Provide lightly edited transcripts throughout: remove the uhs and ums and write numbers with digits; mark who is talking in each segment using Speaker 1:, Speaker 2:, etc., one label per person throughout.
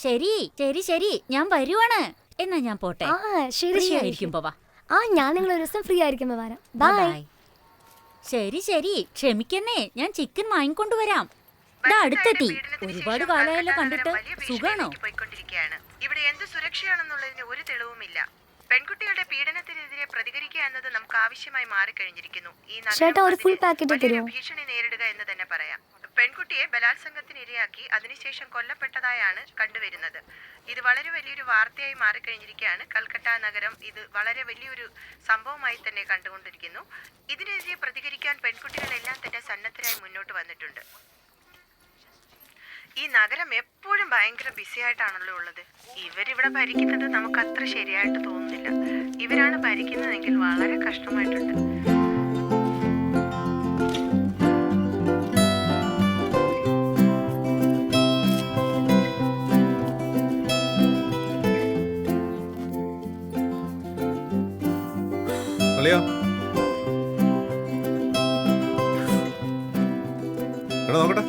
Speaker 1: ശരി ശരി ശരി, ഞാൻ വരുവാണ്. എന്നാ ഞാൻ പോട്ടെ.
Speaker 2: ശരി
Speaker 1: ആയിരിക്കുമ്പോ വാ.
Speaker 2: ഞാൻ നിങ്ങൾ ഒരു ദിവസം ഫ്രീ ആയിരിക്കുമ്പോ വരാം. ബൈ.
Speaker 1: ശരി ശരി, ക്ഷമിക്കുന്നേ, ഞാൻ ചിക്കൻ വാങ്ങിക്കൊണ്ടുവരാം. അടുത്തെത്തി. ഒരുപാട് കാലമായല്ലോ കണ്ടിട്ട്. സുഖാണോ?
Speaker 3: ഇവിടെ എന്ത് സുരക്ഷയാണെന്നുള്ളതിന് ഒരു തെളിവുമില്ല. പെൺകുട്ടികളുടെ പീഡനത്തിനെതിരെ പ്രതികരിക്കുക എന്നത് നമുക്ക് ആവശ്യമായി മാറിക്കഴിഞ്ഞിരിക്കുന്നു. ഈ ഭീഷണി നേരിടുക എന്ന് തന്നെ പറയാം. പെൺകുട്ടിയെ ബലാത്സംഗത്തിന് ഇരയാക്കി അതിനുശേഷം കൊല്ലപ്പെട്ടതായാണ് കണ്ടുവരുന്നത്. ഇത് വളരെ വലിയൊരു വാർത്തയായി മാറിക്കഴിഞ്ഞിരിക്കുകയാണ്. കൽക്കട്ട നഗരം ഇത് വളരെ വലിയൊരു സംഭവമായി തന്നെ കണ്ടുകൊണ്ടിരിക്കുന്നു. ഇതിനെതിരെ പ്രതികരിക്കാൻ പെൺകുട്ടികളെല്ലാം തന്നെ സന്നദ്ധരായി മുന്നോട്ട് വന്നിട്ടുണ്ട്. ഈ നഗരം എപ്പോഴും ഭയങ്കര ബിസി ആയിട്ടാണല്ലോ ഉള്ളത്. ഇവരിവിടെ ഭരിക്കുന്നത് നമുക്ക് അത്ര ശരിയായിട്ട് തോന്നുന്നില്ല. ഇവരാണ് ഭരിക്കുന്നതെങ്കിൽ വളരെ കഷ്ടമായിട്ടുണ്ട്.
Speaker 4: നോക്കട്ടെ.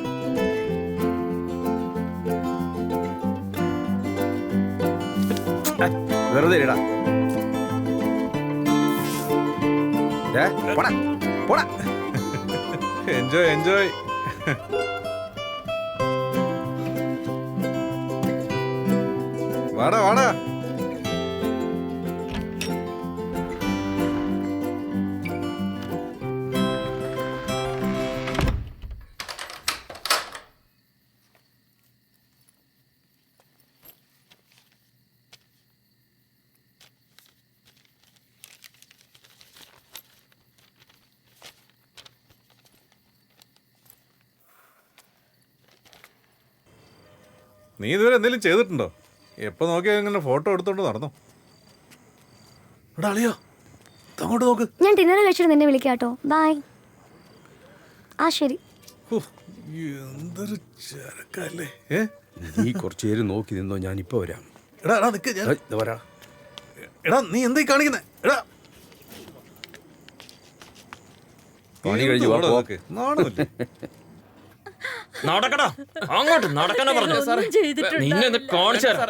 Speaker 4: വെറുതെ ഇടാ. Enjoy enjoy. വാടാ വാടാ. നീ ഇതുവരെ എന്തെങ്കിലും ചെയ്തിട്ടുണ്ടോ? എപ്പോൾ നോക്കിയാൽ ഇങ്ങനെ ഫോട്ടോ എടുത്തോണ്ട് നടന്നോ? ഇവിടെ അളിയോ, അങ്ങോട്ട് നോക്ക്.
Speaker 2: ഞാൻ ഡിന്നർ കഴിച്ചിട്ട് നിന്നെ വിളിക്കാട്ടോ. ബൈ. ശരി.
Speaker 4: എന്തൊരു ചരക്കല്ലേ.
Speaker 5: നീ കുറച്ചു നേരം നോക്കി നിന്നോ, ഞാൻ ഇപ്പൊ വരാം.
Speaker 4: എടാ നിക്ക്,
Speaker 5: വരാ.
Speaker 4: എടാ നീ എന്തായി കാണിക്കുന്നേ? എടാ
Speaker 5: പണി കഴിഞ്ഞു
Speaker 4: നാണമില്ലേ?
Speaker 6: നടക്കടാ, അങ്ങോട്ട് നടക്കാനാ പറഞ്ഞു. നിന്നെ കാണിച്ചു തരാം.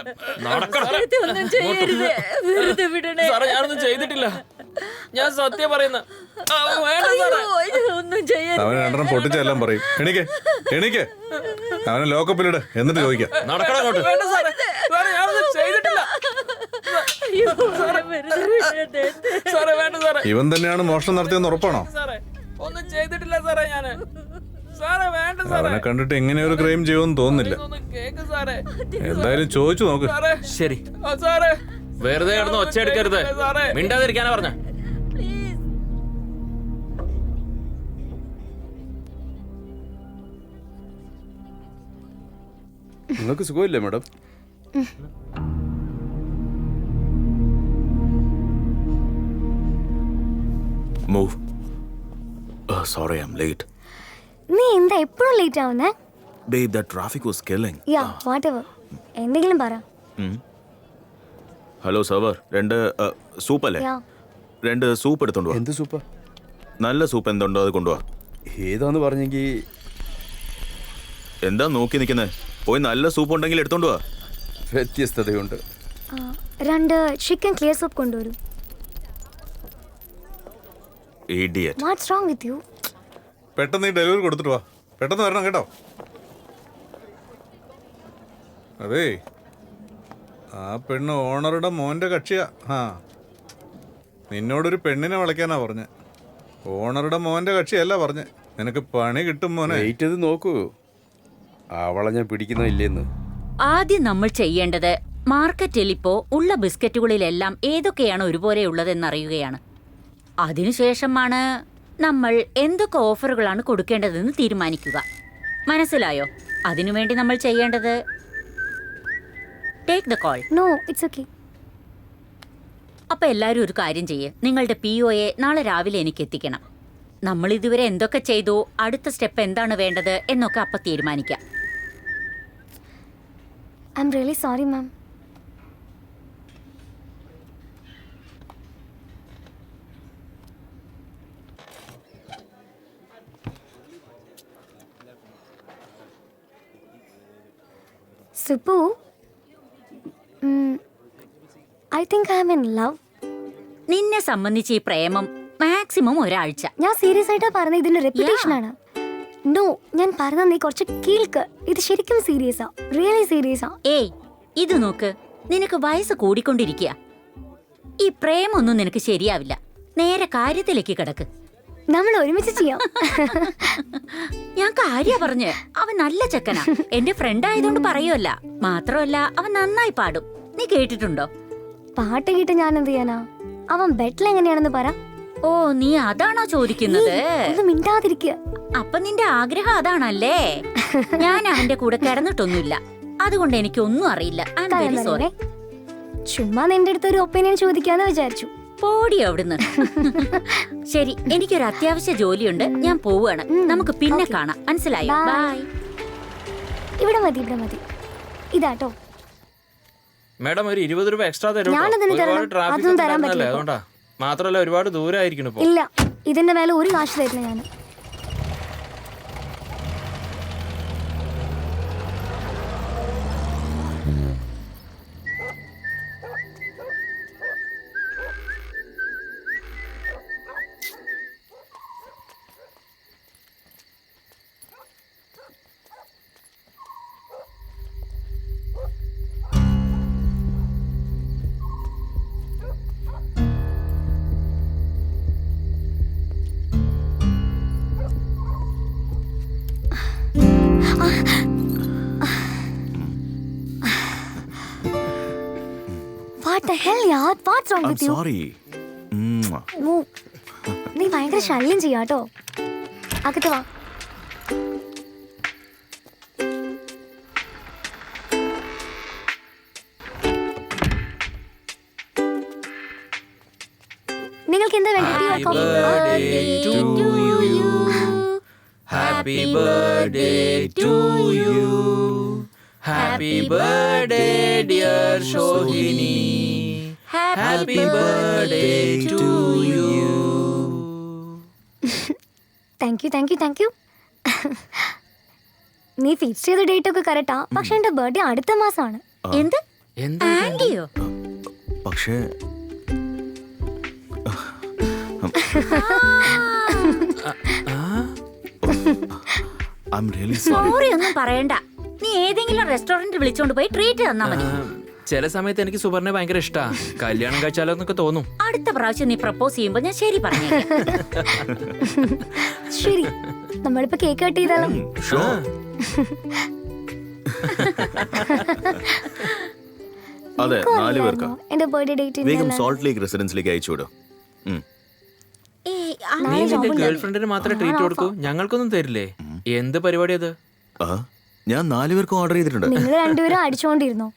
Speaker 6: ഞാനൊന്നും ചെയ്തിട്ടില്ല, ഞാൻ സത്യം പറയുന്ന.
Speaker 4: അവൻ രണ്ടെണ്ണം പൊട്ടിച്ചെല്ലാം പറയും. എണീക്ക് എണീക്ക്, അവനെ ലോക്കപ്പിലിട്, എന്നിട്ട് ചോദിക്കാം.
Speaker 6: നടക്കടാ അങ്ങോട്ട്. ഞാനൊന്നും ചെയ്തിട്ടില്ല.
Speaker 4: ഇവൻ തന്നെയാണ് മോഷണം നടത്തിയെന്ന് ഉറപ്പാണോ?
Speaker 6: ഒന്നും ചെയ്തിട്ടില്ല സാറേ ഞാന്.
Speaker 4: അവനെ കണ്ടിട്ട് എങ്ങനെ ഒരു ക്രൈം ചെയ്യുമെന്ന് തോന്നുന്നില്ല. എന്തായാലും ചോദിച്ചു നോക്ക്.
Speaker 6: ശരി വെറുതെ കിടന്ന് ഒച്ച എടുക്കരുത്, മിണ്ടാതിരിക്കാനാ പറഞ്ഞ.
Speaker 5: നിങ്ങൾക്ക് സുഖമില്ലേ madam?
Speaker 7: Move. Sorry, I'm late.
Speaker 2: നീ എന്താ എപ്പോഴും ലേറ്റ് ആവുന്നേ?
Speaker 7: Babe, that traffic was killing.
Speaker 2: Yeah, whatever. എന്തെങ്കിലും പറ.
Speaker 7: ഹലോ സർവർ, 2 സൂപ്പ് അല്ലേ? 2 സൂപ്പ് എടുത്തോണ്ട് വാ.
Speaker 5: എന്ത് സൂപ്പാ?
Speaker 7: നല്ല സൂപ്പ് എന്തുണ്ടോ അത് കൊണ്ടുവാ.
Speaker 5: ഏതാന്ന് പറഞ്ഞെങ്കിൽ.
Speaker 7: എന്താ നോക്കി നിൽക്കുന്നേ? പോയി നല്ല സൂപ്പ് ഉണ്ടെങ്കിൽ എടുത്തോണ്ട് വാ.
Speaker 5: വ്യത്യസ്തതയുണ്ട്.
Speaker 2: 2 ചിക്കൻ ക്ലിയർ സൂപ്പ് കൊണ്ടുവരൂ.
Speaker 7: Idiot.
Speaker 2: What's wrong with you?
Speaker 4: പെട്ടെന്ന് ഈ ഡെലിവറി കൊടുത്തിട്ട് വാ. പെട്ടെന്ന് വരണം കേട്ടോ. അതേ, ആ പെണ്ണ് ഓണറുടെ മോൻ്റെ കക്ഷിയാ. നിന്നോടൊരു പെണ്ണിനെ വിളിക്കാനാ പറഞ്ഞേ. ഓണറുടെ മോൻ്റെ കക്ഷിയല്ല പറഞ്ഞേ. നിനക്ക് പണി കിട്ടും മോനെ.
Speaker 5: വെയിറ്റ് ചെയ്ത് നോക്കൂ, അവളെ ഞാൻ പിടിക്കുന്നില്ലെന്ന്.
Speaker 1: ആദ്യം നമ്മൾ ചെയ്യേണ്ടത് മാർക്കറ്റിൽ ഇപ്പോൾ ഉള്ള ബിസ്ക്കറ്റുകളിലെല്ലാം ഏതൊക്കെയാണ് ഒരുപോലെ ഉള്ളതെന്നറിയുകയാണ്. അതിനുശേഷമാണ് നമ്മൾ എന്തൊക്കെ ഓഫറുകളാണ് കൊടുക്കേണ്ടതെന്ന് തീരുമാനിക്കുക. മനസ്സിലായോ? അതിനുവേണ്ടി നമ്മൾ ചെയ്യേണ്ടത് take the call.
Speaker 2: No, it's okay.
Speaker 1: അപ്പോൾ എല്ലാവരും ഒരു കാര്യം ചെയ്യേ, നിങ്ങളുടെ POയെ നാളെ രാവിലെ എനിക്ക് എത്തിക്കണം. നമ്മൾ ഇതുവരെ എന്തൊക്കെ ചെയ്തു, അടുത്ത സ്റ്റെപ്പ് എന്താണ് വേണ്ടത് എന്നൊക്കെ അപ്പം തീരുമാനിക്കാം.
Speaker 2: I am really sorry ma'am. Suppu, I think I am in love.
Speaker 1: നിന്നെ സംബന്ധിച്ച് ഈ പ്രേമം മാക്സിമം ഒരാഴ്ച.
Speaker 2: ഞാൻ സീരിയസ് ആയിട്ടാ പറഞ്ഞത്, ഇതിന്റെ റെപ്യൂട്ടേഷൻ ആണ്. നോ, ഞാൻ പറഞ്ഞ നീ കുറച്ച് കേൾക്ക്. ഇത് ശരിക്കും സീരിയസാ, റിയലി സീരിയസാ.
Speaker 1: ഏയ് ഇത് നോക്ക്, നിനക്ക് വയസ്സ് കൂടിക്കൊണ്ടിരിക്കുക. ഈ പ്രേമൊന്നും നിനക്ക് ശരിയാവില്ല. നേരെ കാര്യത്തിലേക്ക് കിടക്ക്.
Speaker 2: നമ്മൾ ഒരുമിച്ച് ചെയ്യാം.
Speaker 1: ഞാൻ കാര്യ പറഞ്ഞ്, അവൻ നല്ല ചെക്കനാ. എന്റെ ഫ്രണ്ട് ആയതുകൊണ്ട് പറയുമല്ല. മാത്രമല്ല അവൻ നന്നായി പാടും. നീ കേട്ടിട്ടുണ്ടോ?
Speaker 2: പാട്ട് കേട്ട് ഞാൻ എന്ത് ചെയ്യാനാ? അവൻ ബെറ്റിൽ എങ്ങനെയാണെന്ന് പറ.
Speaker 1: ഓ, നീ അതാണോ ചോദിക്കുന്നത്?
Speaker 2: ഒന്ന് മിണ്ടാതിരിക്കുക.
Speaker 1: അപ്പൊ നിന്റെ ആഗ്രഹം അതാണല്ലേ? ഞാൻ അവന്റെ കൂടെ കിടന്നിട്ടൊന്നുമില്ല, അതുകൊണ്ട് എനിക്കൊന്നും അറിയില്ല. I am very sorry.
Speaker 2: ചുമ്മാ നിന്റെ അടുത്ത് ഒരു ഒപ്പീനിയൻ ചോദിക്കാന്ന് വിചാരിച്ചു.
Speaker 1: പോടി അവിടുന്ന്. ശരി, എനിക്കൊരു അത്യാവശ്യ ജോലിയുണ്ട്, ഞാൻ പോവുകയാണ്. നമുക്ക് പിന്നെ കാണാം, മനസ്സിലായോ? ബൈ.
Speaker 2: ഇവിടെ മതി, ഇവിടെ മതി. ഇതാട്ടോ.
Speaker 6: മാഡം ഒരു 20 രൂപ എക്സ്ട്രാ തരും.
Speaker 2: ഞാനതിന് തരണം. അതൊന്നും തരാൻ പറ്റില്ല.
Speaker 6: അതുകൊണ്ടാ. മാത്രല്ല ഒരുപാട് ദൂരമായിരിക്കണം ഇപ്പൊ.
Speaker 2: ഇല്ല, ഇതിന്റെ മേലെ ഒരു കാശ് തരില്ല ഞാൻ. What the hell, yaar? What's wrong with you?
Speaker 7: Sorry.
Speaker 2: നീ ഭയങ്കര ശല്യം ചെയ്യാട്ടോ. അകത്ത് വാ. നിങ്ങൾക്ക് എന്താ വേണ്ടത്?
Speaker 6: Happy birthday to you. Happy birthday dear Shohini. Happy birthday to you.
Speaker 2: Thank you, thank you, thank you. നീ ഫിക്സ് ചെയ്ത ഡേറ്റ് ഒക്കെ കറക്റ്റാ, പക്ഷെ എന്റെ ബർത്ത്ഡേ അടുത്ത മാസമാണ്.
Speaker 1: എന്ത്?
Speaker 6: എന്താ
Speaker 1: ആന്റിയോ?
Speaker 7: പക്ഷേ I'm really sorry.
Speaker 1: സോറി ഒന്നും പറയണ്ട. നീ ഏതെങ്കിലും റെസ്റ്റോറന്റ് വിളിച്ചോണ്ട് പോയി ട്രീറ്റ് തന്നാ മതി.
Speaker 6: ചില സമയത്ത് എനിക്ക് സുബർണെ ഭയങ്കര ഇഷ്ടാ. കല്യാണം കഴിച്ചാലോ എന്നൊക്കെ തോന്നും.
Speaker 1: അടുത്ത പ്രാവശ്യം നീ പ്രപ്പോസ് ചെയ്യുമ്പോ ഞാൻ ശരി പറഞ്ഞേക്കാം.
Speaker 2: ശരി, നമ്മളിപ്പോ കേക്ക് കട്ട് ചെയ്താലോ?
Speaker 7: Sure. അതെ, 4 പേർക്കാ.
Speaker 2: എന്റെ ബർത്ത്ഡേ ഡേറ്റ്
Speaker 7: വേഗം സോൾട്ട് ലേക്ക് റെസിഡൻസിലേക്ക് അയച്ചു വിടും.
Speaker 1: ഏയ്,
Speaker 6: നീ നിന്റെ ഗേൾ ഫ്രണ്ടിന് മാത്രമേ ട്രീറ്റ് കൊടുക്കൂ, ഞങ്ങൾക്കൊന്നും തരില്ലേ? എന്ത് പരിപാടി അത്?
Speaker 7: ഞാൻ 4 പേർക്കും ഓർഡർ ചെയ്തിട്ടുണ്ട്.
Speaker 2: നിങ്ങൾ രണ്ടുപേരും അടിച്ചോണ്ടിരുന്നോ?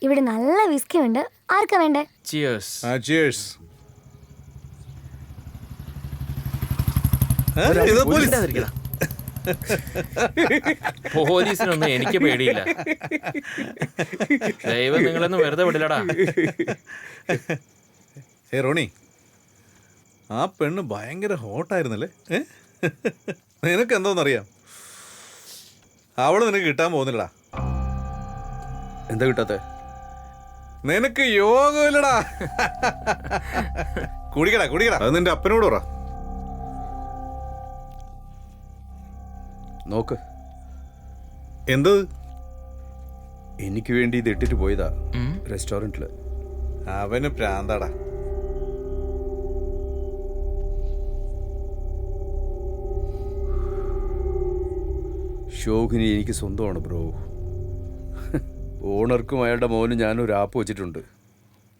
Speaker 2: ഇവിടെ നല്ല വിസ്കി ഉണ്ട്. ആർക്കാ വേണ്ടേ?
Speaker 6: Cheers.
Speaker 4: Cheers.
Speaker 6: പോലീസിനൊന്നും എനിക്ക് പേടിയില്ല. ദൈവം നിങ്ങളൊന്നും വെറുതെ വിടില്ലടാ.
Speaker 4: ഏ റോണി, ആ പെണ്ണ് ഭയങ്കര ഹോട്ടായിരുന്നല്ലേ? നിനക്ക് എന്തോന്നറിയാം, അവള് നിനക്ക് കിട്ടാൻ പോകുന്നില്ലടാ.
Speaker 5: എന്താ കിട്ടാത്ത?
Speaker 4: നിനക്ക് യോഗമില്ലടാ. കുടിക്കടാ കുടിക്കടാ, അത് നിന്റെ അപ്പനോട് പറ.
Speaker 5: നോക്ക്,
Speaker 4: എന്ത്?
Speaker 5: എനിക്ക് വേണ്ടി ഇത് ഇട്ടിട്ട് പോയതാ റെസ്റ്റോറന്റില്.
Speaker 4: അവന് പ്രാന്താടാ.
Speaker 5: ഷോഹിനി എനിക്ക് സ്വന്തമാണ് ബ്രോ. ഓണർക്കും അയാളുടെ മോനും ഞാനൊരു ആപ്പ് വെച്ചിട്ടുണ്ട്.